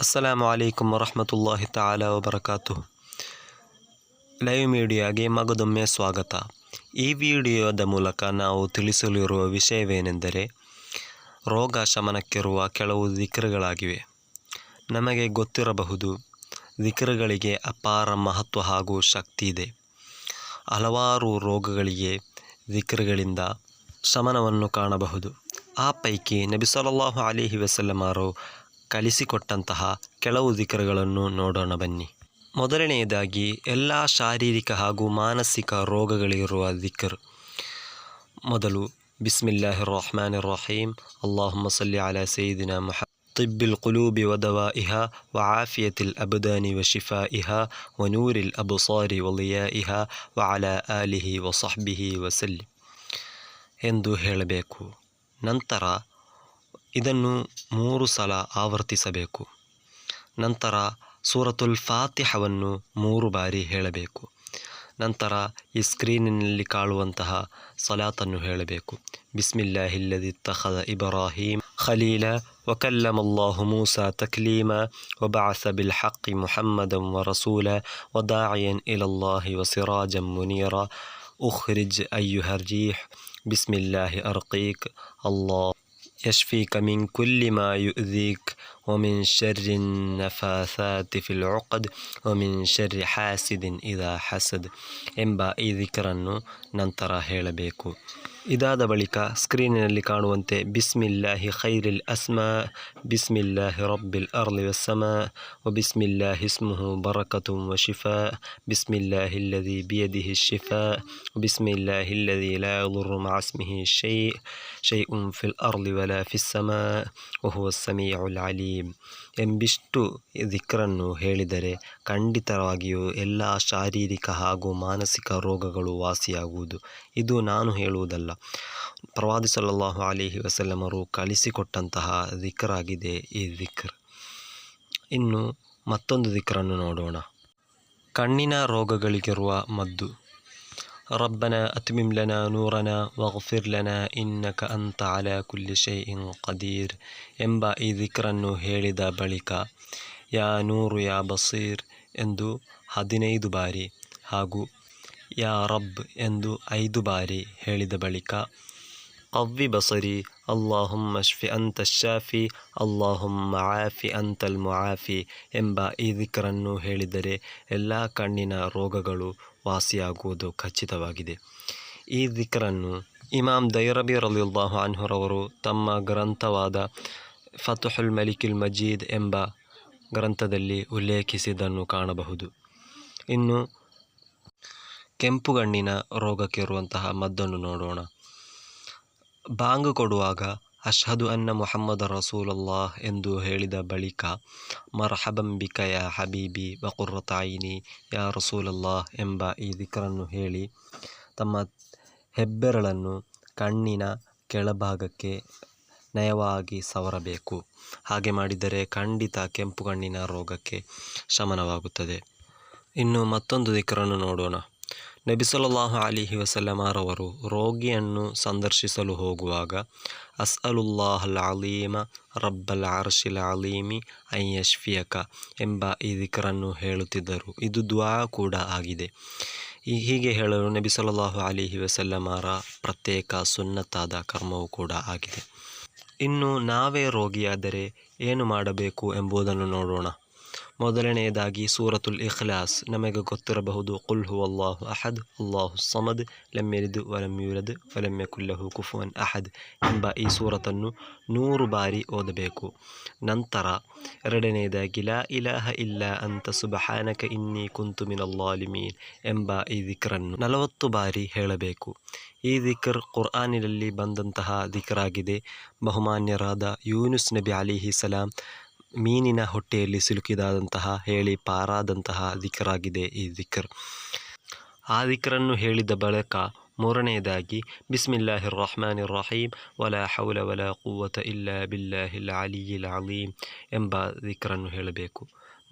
ಅಸ್ಸಲಾಮು ಅಲೈಕುಮ್ ವರಹಮತುಲ್ಲಾಹಿ ತಾಲಾ ವಬರಕಾತು. Live ಮೀಡಿಯಾಗೆ ಮಗದೊಮ್ಮೆ ಸ್ವಾಗತ. ಈ ವಿಡಿಯೋದ ಮೂಲಕ ನಾವು ತಿಳಿಸಲಿರುವ ವಿಷಯವೇನೆಂದರೆ, ರೋಗ ಶಮನಕ್ಕಿರುವ ಕೆಲವು ದಿಕ್ರುಗಳಾಗಿವೆ. ನಮಗೆ ಗೊತ್ತಿರಬಹುದು, ದಿಕ್ರುಗಳಿಗೆ ಅಪಾರ ಮಹತ್ವ ಹಾಗೂ ಶಕ್ತಿ ಇದೆ. ಹಲವಾರು ರೋಗಗಳಿಗೆ ದಿಕ್ರುಗಳಿಂದ ಶಮನವನ್ನು ಕಾಣಬಹುದು. ಆ ಪೈಕಿ ನಬಿ ಸಲ್ಲಲ್ಲಾಹು ಅಲೈಹಿ ವಸಲ್ಲಮರು ಕಲಿಸಿಕೊಟ್ಟಂತಹ ಕೆಲವು ದಿಕ್ರುಗಳನ್ನು ನೋಡೋಣ ಬನ್ನಿ. ಮೊದಲನೆಯದಾಗಿ, ಎಲ್ಲ ಶಾರೀರಿಕ ಹಾಗೂ ಮಾನಸಿಕ ರೋಗಗಳಿರುವ ದಿಕ್ರ್. ಮೊದಲು ಬಿಸ್ಮಿಲ್ಲಾಹಿರ್ ರಹ್ಮಾನಿರ್ ರಹೀಮ್. ಅಲ್ಲಾಹುಮ್ಮ ಸಲ್ಲಿ ಅಲಾ ಸಯ್ಯಿದಿನಾ ಮುಹಮ್ಮದ್ ತಿಬ್ಬಿಲ್ ಕುಲೂಬಿ ವ ದವಾಇಹಾ ವ ಆಫಿಯತಿಲ್ ಅಬ್ದಾನಿ ವ ಶಿಫಾಇಹಾ ವ ನೂರಿಲ್ ಅಬ್ಸಾರಿ ವ ಲಿಯಾಇಹಾ ವ ಅಲಾ ಆಲಿಹಿ ವ ಸಹ್ಬಿಹಿ ವಸಲ್ಲಿ ಎಂದು ಹೇಳಬೇಕು. ನಂತರ ಇದನ್ನು 3 ಸಲ ಆವರ್ತಿಸಬೇಕು. ನಂತರ ಸೂರತುಲ್ ಫಾತಿಹವನ್ನು 3 ಬಾರಿ ಹೇಳಬೇಕು. ನಂತರ ಈ ಸ್ಕ್ರೀನಿನಲ್ಲಿ ಕಾಣುವಂತಹ ಸಲಾತನ್ನು ಹೇಳಬೇಕು. ಬಿಸ್ಮಿಲ್ಲಾಹಿಲ್ಲದಿ ಇತ್ತಖದ ಇಬ್ರಾಹೀಮ್ ಖಲೀಲ ವ ಕಲ್ಲಮಲ್ಲಾಹು ಮೂಸಾ ತಕ್ಲೀಮಾ ವ ಬಅಸ ಬಿಲ್ ಹಕ್ಕಿ ಮುಹಮ್ಮದಂ ವ ರಸೂಲ ವ ದಾಯಿಯನ್ ಇಲಲ್ಲಾಹಿ ವ ಸಿರಾಜಂ ಮುನೀರಾ ಉಖ್ರಿಜ್ ಅಯ್ಯುಹರ್ ರೀಹ್ ಬಿಸ್ಮಿಲ್ಲಾಹಿ ಅರ್ಕೀಕ್ ಅಲ್ಲಾಹ್ ಯಶ್ಫೀಕ ಮಿನ್ ಕುಲ್ಲಿ ಮಾ ಯುಅ್ದೀಕ್ ವ ಮಿನ್ ಶರ್ರಿ ನಫಾಥಾತಿ ಫಿಲ್ ಉक़ದ್ ವ ಮಿನ್ ಶರ್ರಿ ಹಾಸಿದಿನ್ ಇದಾ ಹಸದ್ ಎಂಬ ಈ ದಿಕ್ರನ್ನು ನಂತರ ಹೇಳಬೇಕು. ಇದಾದ ಬಳಿಕ ಸ್ಕ್ರೀನಿನಲ್ಲಿ ಕಾಣುವಂತೆ ಬಿಸ್ಮಿಲ್ಲಾಹಿ ಖೈರಿಲ್ ಅಸ್ಮಾ, ಬಿಸ್ಮಿಲ್ಲಾಹಿ ರಬ್ಬಿಲ್ ಅರ್ಲಿ ವಸ್ಸಮಾ ವ ಬಿಸ್ಮಿಲ್ಲಾಹಿ ಇಸ್ಮುಹು ಬರಕತುಂ ವ ಶಿಫಾ, ಬಿಸ್ಮಿಲ್ಲಾಹಿಲ್ಲದಿ ಬಿಯದಿಹಿ ಶಿಫಾ, ಬಿಸ್ಮಿಲ್ಲಾಹಿಲ್ಲದಿ ಲಾ ಯದುರ್ರು ಮಅ ಇಸ್ಮಿಹಿ ಶೈഉನ್ ಫಿಲ್ ಅರ್ಲಿ ವಲಾ ಫಿಸ್ ಸಮಾ ವ ಹುವಸ್ ಸಮೀಉಲ್ ಅಲೀಮ್ ಎಂಬಿಷ್ಟು ದಿಕ್ರನ್ನು ಹೇಳಿದರೆ ಖಂಡಿತವಾಗಿಯೂ ಎಲ್ಲ ಶಾರೀರಿಕ ಹಾಗೂ ಮಾನಸಿಕ ರೋಗಗಳು ವಾಸಿಯಾಗುವುದು. ಇದು ನಾನು ಹೇಳುವುದಲ್ಲ, ಪ್ರವಾದಿ ಸಲ್ಲಲ್ಲಾಹು ಅಲೈಹಿ ವಸಲ್ಲಮರು ಕಲಿಸಿಕೊಟ್ಟಂತಹ ದಿಕ್ರಾಗಿದೆ ಈ ದಿಕ್ರ್. ಇನ್ನು ಮತ್ತೊಂದು ದಿಕ್ರನ್ನು ನೋಡೋಣ. ಕಣ್ಣಿನ ರೋಗಗಳಿಗಿರುವ ಮದ್ದು. ರಬ್ಬನಾ ಅತ್ಮಿಮ್ ಲನಾ ನೂರನಾ ವಗ್ಫಿರ್ ಲನಾ ಇನ್ನಕ ಅಂತ ಅಲಾ ಕುಲ್ಲಿ ಶೈಇನ್ ಕದೀರ್ ಎಂಬ ಈ ದಿಕ್ರನ್ನು ಹೇಳಿದ ಬಳಿಕ ಯಾ ನೂರು ಯಾ ಬಸೀರ್ ಎಂದು 15 ಬಾರಿ ಹಾಗೂ ಯಾ ರಬ್ ಎಂದು 5 ಬಾರಿ ಹೇಳಿದ ಬಳಿಕ ಕವ್ವಿ ಬಸರಿ ಅಲ್ಲಾಹುಮ್ಮ ಶ್ಫಿ ಅಂತ ಶಾಫಿ ಅಲ್ಲಾಹುಮ್ಮ ಆಫಿ ಅಂತಲ್ ಮುಆಫಿ ಎಂಬ ಈ ದಿಕ್ರನ್ನು ಹೇಳಿದರೆ ಎಲ್ಲ ಕಣ್ಣಿನ ರೋಗಗಳು ವಾಸಿಯಾಗುವುದು ಖಚಿತವಾಗಿದೆ. ಈ ದಿಕ್ರನ್ನು ಇಮಾಮ್ ದೈರಬಿ ರಲಿಯಲ್ಲಾಹು ಅನ್ಹುರವರು ತಮ್ಮ ಗ್ರಂಥವಾದ ಫತುಹುಲ್ ಮಲಿಕಿಲ್ ಮಜೀದ್ ಎಂಬ ಗ್ರಂಥದಲ್ಲಿ ಉಲ್ಲೇಖಿಸಿದ್ದನ್ನು ಕಾಣಬಹುದು. ಇನ್ನು ಕೆಂಪುಗಣ್ಣಿನ ರೋಗಕ್ಕಿರುವಂತಹ ಮದ್ದನ್ನು ನೋಡೋಣ. ಬಾಂಗ್ ಕೊಡುವಾಗ ಅಶ್ಹದು ಅನ್ನ ಮುಹಮ್ಮದ ರಸೂಲುಲ್ಲಾಹ್ ಎಂದು ಹೇಳಿದ ಬಳಿಕ ಮರ್ಹಬಂ ಬಿಕ ಯಾ ಹಬೀಬಿ ವ ಕುರ್ರತ ಐನಿ ಯಾ ರಸೂಲುಲ್ಲಾಹ್ ಎಂಬ ಈ ದಿಕ್ರನ್ನು ಹೇಳಿ ತಮ್ಮ ಹೆಬ್ಬೆರಳನ್ನು ಕಣ್ಣಿನ ಕೆಳಭಾಗಕ್ಕೆ ನಯವಾಗಿ ಸವರಬೇಕು. ಹಾಗೆ ಮಾಡಿದರೆ ಖಂಡಿತ ಕೆಂಪುಗಣ್ಣಿನ ರೋಗಕ್ಕೆ ಶಮನವಾಗುತ್ತದೆ. ಇನ್ನು ಮತ್ತೊಂದು ದಿಕ್ರನ್ನು ನೋಡೋಣ. ನಬಿ ಸಲ್ಲಲ್ಲಾಹು ಅಲೈಹಿ ವಸಲ್ಲಮರವರು ರೋಗಿಯನ್ನು ಸಂದರ್ಶಿಸಲು ಹೋಗುವಾಗ ಅಸ್ಅಲುಲ್ಲಾಹಲ್ ಅಲೀಮ ರಬ್ಬಲ್ ಅರ್ಶಿಲ್ ಅಲೀಮಿ ಅನ್ ಯಶ್ಫಿಯಕ ಎಂಬ ಈ ದಿಕ್ರನ್ನು ಹೇಳುತ್ತಿದ್ದರು. ಇದು ದುಆ ಕೂಡ ಆಗಿದೆ. ಹೀಗೆ ಹೇಳಲು ನಬಿ ಸಲ್ಲಲ್ಲಾಹು ಅಲೈಹಿ ವಸಲ್ಲಮರ ಪ್ರತ್ಯೇಕ ಸುನ್ನತಾದ ಕರ್ಮವೂ ಕೂಡ ಆಗಿದೆ. ಇನ್ನು ನಾವೇ ರೋಗಿಯಾದರೆ ಏನು ಮಾಡಬೇಕು ಎಂಬುದನ್ನು ನೋಡೋಣ. ಮೊದಲನೆಯದಾಗಿ ಸೂರತುಲ್ ಇಖ್ಲಾಸ್. ನಮಗೆ ಗೊತ್ತಿರಬಹುದು, ಕುಲ್ ಹುವಲ್ಲಾಹು ಅಹದ್ ಅಲ್ಲಾಹು ಸಮದ್ ಲಮ್ ಯಲಿದ್ ವಲಮ್ ಯೂಲದ್ ವಲಮ್ ಯಕುಲ್ ಲಹು ಕುಫುವನ್ ಅಹದ್ ಎಂಬ ಈ ಸೂರತನ್ನು 100 ಬಾರಿ ಓದಬೇಕು. ನಂತರ ಎರಡನೆಯದಾಗಿ ಲಾ ಇಲಾಹ ಇಲ್ಲಾ ಅಂತ ಸುಬ್ಹಾನಕ ಇನ್ನೀ ಕುಂತು ಮಿನಲ್ ಝಾಲಿಮೀನ್ ಎಂಬ ಈ ದಿಕ್ರನ್ನು 40 ಬಾರಿ ಹೇಳಬೇಕು. ಈ ದಿಕ್ರ್ ಕುರ್ಆನಿನಲ್ಲಿ ಬಂದಂತಹ ದಿಕ್ರಾಗಿದೆ. ಬಹುಮಾನ್ಯರಾದ ಯೂನುಸ್ ನಬಿ ಅಲೈಹಿ ಸಲಾಂ ಮೀನಿನ ಹೊಟ್ಟೆಯಲ್ಲಿ ಸಿಲುಕಿದಂತಹ ಹೇಳಿ ಪಾರಾದಂತಹ ದಿಕ್ರಾಗಿದೆ ಈ ದಿಕ್ರ್. ಆ ದಿಕ್ರನ್ನು ಹೇಳಿದ ಬಳಿಕ ಮೂರನೆಯದಾಗಿ ಬಿಸ್ಮಿಲ್ಲಾಹಿರ್ ರಹ್ಮಾನಿರ್ ರಹೀಂ ವಲಾ ಹೌಲ ವಲಾ ಕುವ್ವತ ಇಲ್ಲಾ ಬಿಲ್ಲಾಹಿಲ್ ಅಲಿಯ್ಯಿಲ್ ಅಲೀಮ್ ಎಂಬ ದಿಕ್ರನ್ನು ಹೇಳಬೇಕು.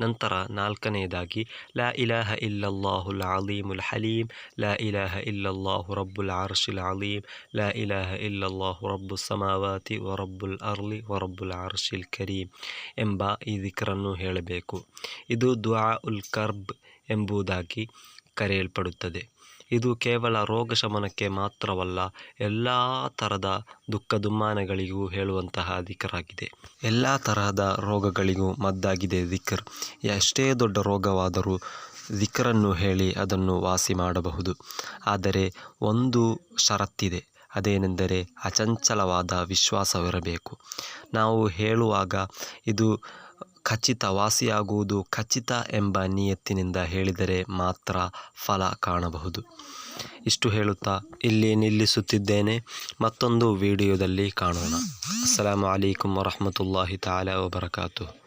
ನಂತರ ನಾಲ್ಕನೆಯದಾಗಿ ಲಾ ಇಲಾಹ ಇಲ್ಲಲ್ಲಾಹುಲ್ ಅಲೀಮುಲ್ ಹಲೀಮ್, ಲಾ ಇಲಾಹ ಇಲ್ಲಲ್ಲಾಹು ರಬ್ಬುಲ್ ಅರ್ಶಿಲ್ ಅಲೀಮ್, ಲಾ ಇಲಾಹ ಇಲ್ಲಲ್ಲಾಹು ರಬ್ಬುಸ್ ಸಮಾವಾತಿ ವ ರಬ್ಬುಲ್ ಅರ್ಲಿ ವ ರಬ್ಬುಲ್ ಅರ್ಶಿಲ್ ಕರೀಮ್ ಎಂಬ ಈ ದಿಕ್ರನ್ನು ಹೇಳಬೇಕು. ಇದು ದುಆ ಉಲ್ ಕರ್ಬ್ ಎಂಬುದಾಗಿ ಕರೆಯಲ್ಪಡುತ್ತದೆ. ಇದು ಕೇವಲ ರೋಗ ಶಮನಕ್ಕೆ ಮಾತ್ರವಲ್ಲ, ಎಲ್ಲ ತರಹದ ದುಃಖ ದುಮ್ಮಾನಗಳಿಗೂ ಹೇಳುವಂತಹ ದಿಕ್ರಾಗಿದೆ. ಎಲ್ಲ ತರಹದ ರೋಗಗಳಿಗೂ ಮದ್ದಾಗಿದೆ ದಿಕ್ರ್. ಎಷ್ಟೇ ದೊಡ್ಡ ರೋಗವಾದರೂ ದಿಕ್ರನ್ನು ಹೇಳಿ ಅದನ್ನು ವಾಸಿ ಮಾಡಬಹುದು. ಆದರೆ ಒಂದು ಷರತ್ತಿದೆ, ಅದೇನೆಂದರೆ ಅಚಂಚಲವಾದ ವಿಶ್ವಾಸವಿರಬೇಕು. ನಾವು ಹೇಳುವಾಗ ಇದು ಖಚಿತ, ವಾಸಿಯಾಗುವುದು ಖಚಿತ ಎಂಬ ನಿಯತ್ತಿನಿಂದ ಹೇಳಿದರೆ ಮಾತ್ರ ಫಲ ಕಾಣಬಹುದು. ಇಷ್ಟು ಹೇಳುತ್ತಾ ಇಲ್ಲಿ ನಿಲ್ಲಿಸುತ್ತಿದ್ದೇನೆ. ಮತ್ತೊಂದು ವಿಡಿಯೋದಲ್ಲಿ ಕಾಣೋಣ. ಅಸ್ಸಲಾಮು ಅಲೈಕುಂ ವರಹಮತುಲ್ಲಾಹಿ ತಾಲಾ ವಬರಕಾತುಹು.